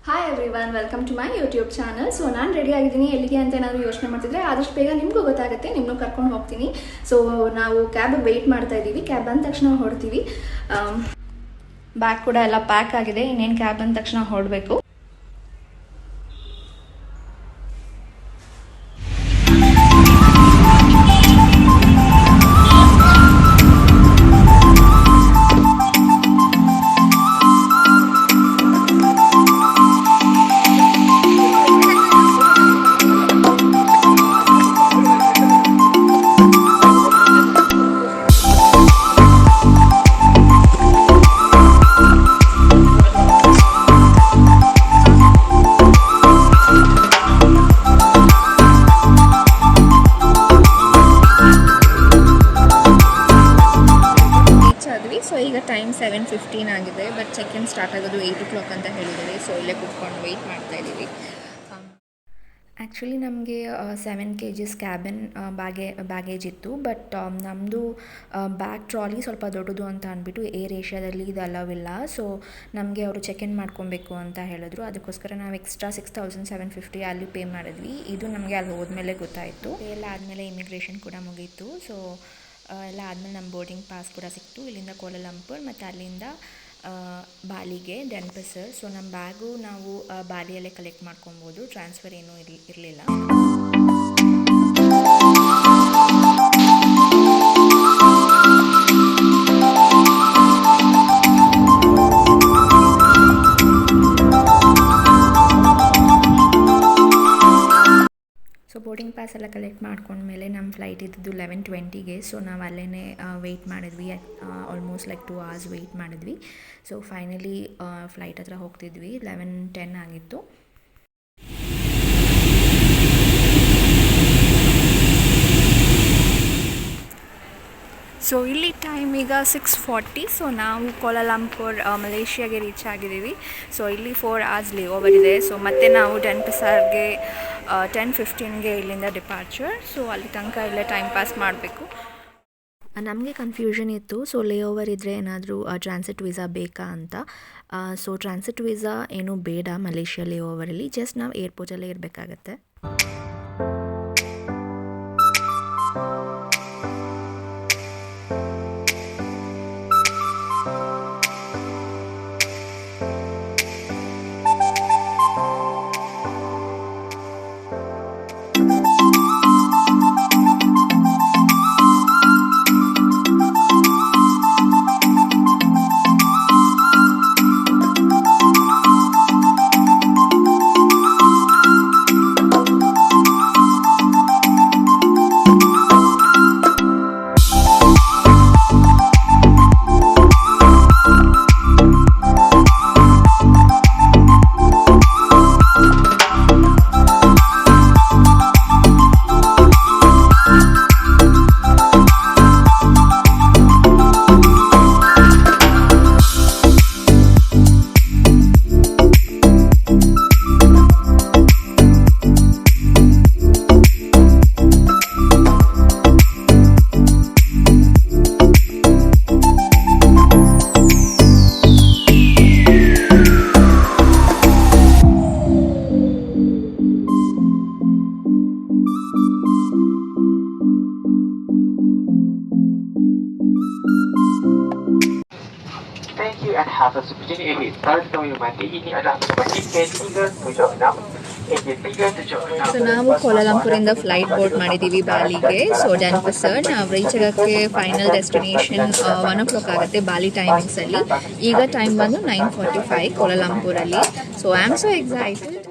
Hi everyone, welcome to my YouTube channel. So ನಾನು ready ಆಗಿದ್ದೀನಿ. ಎಲ್ಲಿಗೆ ಅಂತ ಏನಾದರೂ ಯೋಚನೆ ಮಾಡ್ತಿದ್ರೆ ಆದಷ್ಟು ಬೇಗ ನಿಮಗೂ ಗೊತ್ತಾಗುತ್ತೆ, ನಿಮ್ಮನ್ನು ಕರ್ಕೊಂಡು ಹೋಗ್ತೀನಿ. ಸೊ ನಾವು ಕ್ಯಾಬ್ ವೆಯ್ಟ್ ಮಾಡ್ತಾ ಇದ್ದೀವಿ. ಕ್ಯಾಬ್ ಬಂದ ತಕ್ಷಣ ಹೊರಡ್ತೀವಿ. ಬ್ಯಾಗ್ ಕೂಡ ಎಲ್ಲ ಪ್ಯಾಕ್ ಆಗಿದೆ. ಇನ್ನೇನು ಕ್ಯಾಬ್ ಬಂದ ತಕ್ಷಣ ಹೊರಡಬೇಕು. ಸೊ ಈಗ ಟೈಮ್ 7:15 ಆಗಿದೆ. ಬಟ್ ಚೆಕ್ ಇನ್ ಸ್ಟಾರ್ಟ್ ಆಗೋದು 8 o'clock ಅಂತ ಹೇಳಿದ್ದಾರೆ. ಸೊ ಇಲ್ಲೇ ಕೂತ್ಕೊಂಡು ವೆಯ್ಟ್ ಮಾಡ್ತಾ ಇದ್ದೀವಿ. ಆ್ಯಕ್ಚುಲಿ ನಮಗೆ 7 kgs ಕ್ಯಾಬಿನ್ ಬ್ಯಾಗೇಜ್ ಇತ್ತು. ಬಟ್ ನಮ್ಮದು ಬ್ಯಾಗ್ ಟ್ರಾಲಿ ಸ್ವಲ್ಪ ದೊಡ್ಡದು ಅಂತ ಅಂದ್ಬಿಟ್ಟು ಏರ್ ಏಷ್ಯಾದಲ್ಲಿ ಇದು ಅಲವಿಲ್ಲ. ಸೊ ನಮಗೆ ಅವರು ಚೆಕ್ ಇನ್ ಮಾಡ್ಕೊಬೇಕು ಅಂತ ಹೇಳಿದ್ರು. ಅದಕ್ಕೋಸ್ಕರ ನಾವು ಎಕ್ಸ್ಟ್ರಾ 6,750 ಅಲ್ಲಿ ಪೇ ಮಾಡಿದ್ವಿ. ಇದು ನಮಗೆ ಅಲ್ಲಿ ಹೋದ್ಮೇಲೆ ಗೊತ್ತಾಯಿತು. ಎಲ್ಲ ಆದಮೇಲೆ ಇಮಿಗ್ರೇಷನ್ ಕೂಡ ಮುಗೀತು. ಸೊ ಎಲ್ಲ ಆದಮೇಲೆ ನಮ್ಮ ಬೋರ್ಡಿಂಗ್ ಪಾಸ್ ಕೂಡ ಸಿಕ್ತು. ಇಲ್ಲಿಂದ ಕೋಲಾಲಂಪುರ್ ಮತ್ತು ಅಲ್ಲಿಂದ ಬಾಲಿಗೆ ಡೆನ್ಪಸರ್. ಸೊ ನಮ್ಮ ಬ್ಯಾಗು ನಾವು ಬಾಲಿಯಲ್ಲೇ ಕಲೆಕ್ಟ್ ಮಾಡ್ಕೊಬೋದು. ಟ್ರಾನ್ಸ್ಫರ್ ಏನೂ ಇರಲಿಲ್ಲ. ಸೊ ಬೋರ್ಡಿಂಗ್ ಪಾಸ್ ಎಲ್ಲ ಕಲೆಕ್ಟ್ ಮಾಡ್ಕೊಂಡ್ಮೇಲೆ ನಮ್ಮ ಫ್ಲೈಟ್ ಇದ್ದಿದ್ದು 11:20ಗೆ. ಸೊ ನಾವು ಅಲ್ಲೇ ವೆಯ್ಟ್ ಮಾಡಿದ್ವಿ. ಆಲ್ಮೋಸ್ಟ್ ಲೈಕ್ 2 hours ವೆಯ್ಟ್ ಮಾಡಿದ್ವಿ. ಸೊ ಫೈನಲಿ ಫ್ಲೈಟ್ ಹತ್ರ ಹೋಗ್ತಿದ್ವಿ. 11:10 ಆಗಿತ್ತು. ಸೊ ಇಲ್ಲಿ ಟೈಮ್ ಈಗ 6:40. ಸೊ ನಾವು ಕೋಲಾಲಂಪುರ್ ಮಲೇಷಿಯಾಗೆ ರೀಚ್ ಆಗಿದ್ದೀವಿ. ಸೊ ಇಲ್ಲಿ 4 hours ಲೇ ಓವರ್ ಇದೆ. ಸೊ ಮತ್ತೆ ನಾವು ಡೆನ್ಪಸಾರ್ಗೆ 10:15ಗೆ ಇಲ್ಲಿಂದ ಡಿಪಾರ್ಚರ್. ಸೊ ಅಲ್ಲಿ ತನಕ ಇಲ್ಲೇ ಟೈಮ್ ಪಾಸ್ ಮಾಡಬೇಕು. ನಮಗೆ ಕನ್ಫ್ಯೂಷನ್ ಇತ್ತು. ಸೊ ಲೇ ಓವರ್ ಇದ್ದರೆ ಏನಾದರೂ ಟ್ರಾನ್ಸಿಟ್ ವೀಸಾ ಬೇಕಾ ಅಂತ. ಸೊ ಟ್ರಾನ್ಸಿಟ್ ವೀಸಾ ಏನೂ ಬೇಡ ಮಲೇಷಿಯಾ ಲೇ ಓವರಲ್ಲಿ. ಜಸ್ಟ್ ನಾವು ಏರ್ಪೋರ್ಟಲ್ಲೇ ಇರಬೇಕಾಗತ್ತೆ. And have a seperti ini. Kalau you mati ini adalah seperti K376. So ನಾವು ಕೋಲಾಲಂಪುರಿಂದ ಫ್ಲೈಟ್ ಬೋರ್ಡ್ ಮಾಡಿದ್ದೀವಿ ಬಾಲಿಗೆ. ಸೊ ಡೆನ್ಪಸರ್ ನಾವು ರೀಚ್ ಆಗೋಕ್ಕೆ ಫೈನಲ್ ಡೆಸ್ಟಿನೇಷನ್ 1 o'clock ಆಗುತ್ತೆ ಬಾಲಿ ಟೈಮಿಂಗ್ಸಲ್ಲಿ. ಈಗ ಟೈಮ್ ಬಂದು 9:45 ಕೋಲಾಲಂಪುರಲ್ಲಿ. So I am so excited.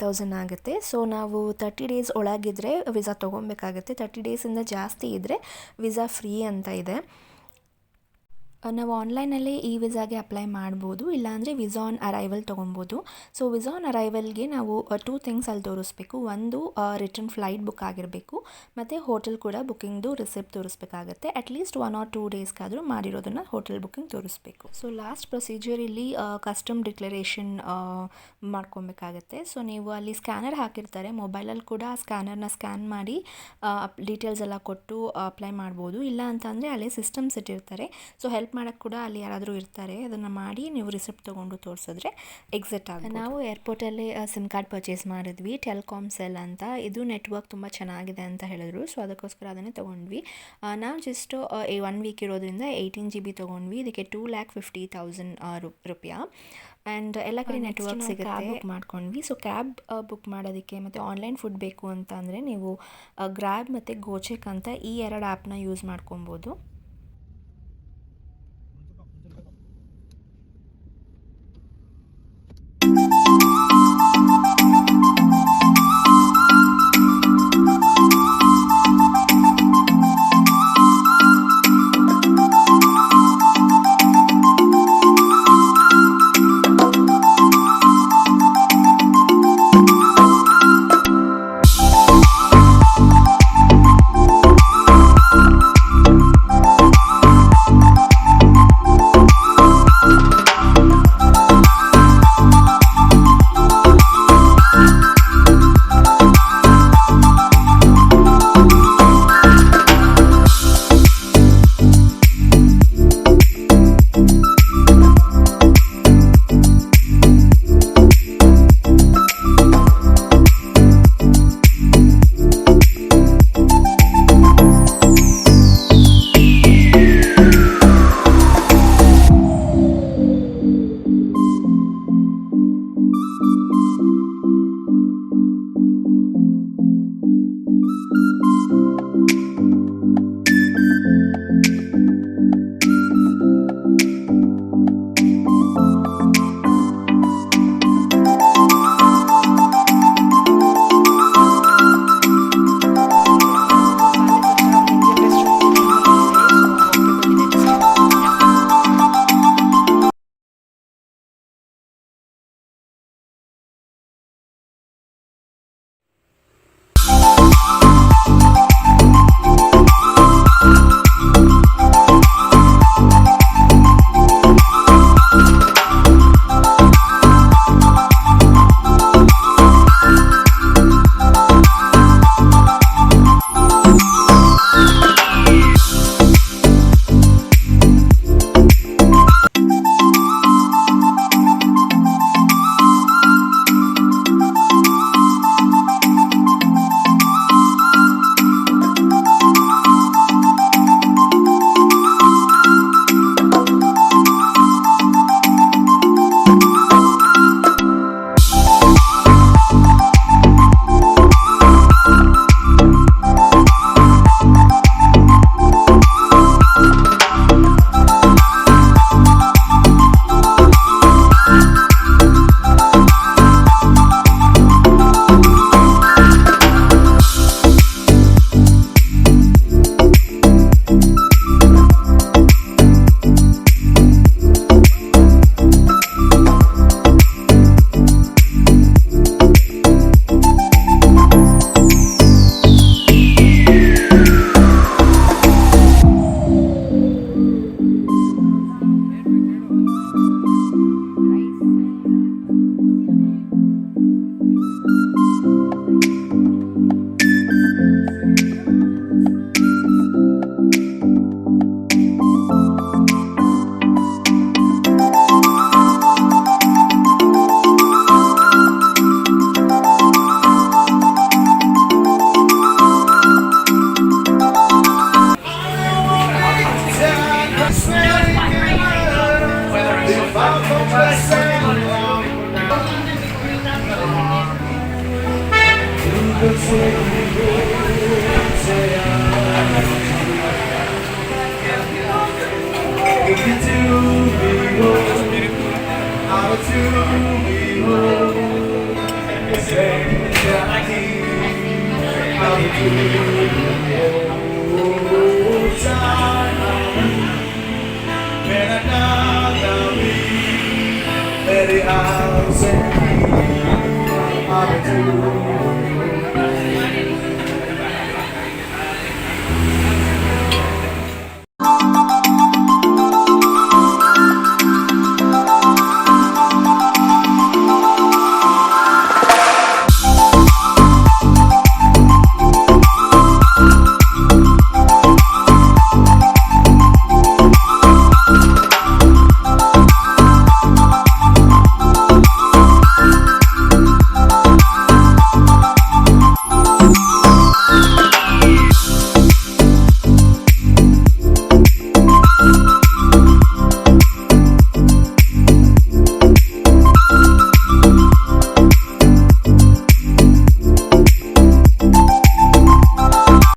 30,000 ಆಗುತ್ತೆ. ಸೊ ನಾವು 30 ಡೇಸ್ ಒಳಗಿದ್ರೆ ವಿಸಾ ತೊಗೊಬೇಕಾಗುತ್ತೆ. 30 ಡೇಸಿಂದ ಜಾಸ್ತಿ ಇದ್ದರೆ ವಿಸಾ ಫ್ರೀ ಅಂತ ಇದೆ. ನಾವು ಆನ್ಲೈನಲ್ಲೇ ಈ ವಿಸಾಗೆ ಅಪ್ಲೈ ಮಾಡ್ಬೋದು, ಇಲ್ಲಾಂದರೆ ವಿಸಾ ಆನ್ ಅರೈವಲ್ ತೊಗೊಬೋದು. ಸೊ ವಿಸಾ ಆನ್ ಅರೈವಲ್ಗೆ ನಾವು 2 ಥಿಂಗ್ಸ್ ಅಲ್ಲಿ ತೋರಿಸ್ಬೇಕು. ಒಂದು ರಿಟರ್ನ್ ಫ್ಲೈಟ್ ಬುಕ್ ಆಗಿರಬೇಕು, ಮತ್ತು ಹೋಟೆಲ್ ಕೂಡ ಬುಕ್ಕಿಂಗ್ದು ರಿಸಿಪ್ಟ್ ತೋರಿಸ್ಬೇಕಾಗುತ್ತೆ. ಅಟ್ಲೀಸ್ಟ್ 1 or 2 ಡೇಸ್ಗಾದರೂ ಮಾಡಿರೋದನ್ನು ಹೋಟೆಲ್ ಬುಕ್ಕಿಂಗ್ ತೋರಿಸ್ಬೇಕು. ಸೊ ಲಾಸ್ಟ್ ಪ್ರೊಸೀಜರ್ ಇಲ್ಲಿ ಕಸ್ಟಮ್ ಡಿಕ್ಲರೇಷನ್ ಮಾಡ್ಕೊಬೇಕಾಗತ್ತೆ. ಸೊ ನೀವು ಅಲ್ಲಿ ಸ್ಕ್ಯಾನರ್ ಹಾಕಿರ್ತಾರೆ, ಮೊಬೈಲಲ್ಲಿ ಕೂಡ ಆ ಸ್ಕ್ಯಾನರ್ನ ಸ್ಕ್ಯಾನ್ ಮಾಡಿ ಡೀಟೇಲ್ಸ್ ಎಲ್ಲ ಕೊಟ್ಟು ಅಪ್ಲೈ ಮಾಡ್ಬೋದು. ಇಲ್ಲ ಅಂತಂದರೆ ಅಲ್ಲೇ ಸಿಸ್ಟಮ್ಸ್ ಇಟ್ಟಿರ್ತಾರೆ. ಸೊ ಹೆಲ್ಪ್ ಮಾಡೋಕ್ಕೆ ಕೂಡ ಅಲ್ಲಿ ಯಾರಾದರೂ ಇರ್ತಾರೆ, ಅದನ್ನು ಮಾಡಿ ನೀವು ರಿಸಿಪ್ಟ್ ತೊಗೊಂಡು ತೋರಿಸಿದ್ರೆ ಎಕ್ಸಿಟ್ ಆಗುತ್ತೆ. ನಾವು ಏರ್ಪೋರ್ಟಲ್ಲೇ ಸಿಮ್ ಕಾರ್ಡ್ ಪರ್ಚೇಸ್ ಮಾಡಿದ್ವಿ, ಟೆಲ್ಕಾಮ್ಸೆಲ್ ಅಂತ. ಇದು ನೆಟ್ವರ್ಕ್ ತುಂಬ ಚೆನ್ನಾಗಿದೆ ಅಂತ ಹೇಳಿದ್ರು, ಸೊ ಅದಕ್ಕೋಸ್ಕರ ಅದನ್ನೇ ತೊಗೊಂಡ್ವಿ. ನಾವು ಜಸ್ಟ್ 1 ವೀಕ್ ಇರೋದ್ರಿಂದ 18 GB ತೊಗೊಂಡ್ವಿ. ಇದಕ್ಕೆ 2,50,000 ರೂಪಾಯಿ. ಆ್ಯಂಡ್ ಎಲ್ಲ ಕಡೆ ನೆಟ್ವರ್ಕ್ ಸಿಗುತ್ತೆ. ಬುಕ್ ಮಾಡ್ಕೊಂಡ್ವಿ. ಸೊ ಕ್ಯಾಬ್ ಬುಕ್ ಮಾಡೋದಕ್ಕೆ ಮತ್ತು ಆನ್ಲೈನ್ ಫುಡ್ ಬೇಕು ಅಂತ ಅಂದರೆ ನೀವು ಗ್ರ್ಯಾಬ್ ಮತ್ತು ಗೋಚೆಕ್ ಅಂತ ಈ 2 ಆ್ಯಪ್ನ ಯೂಸ್ ಮಾಡ್ಕೊಬೋದು.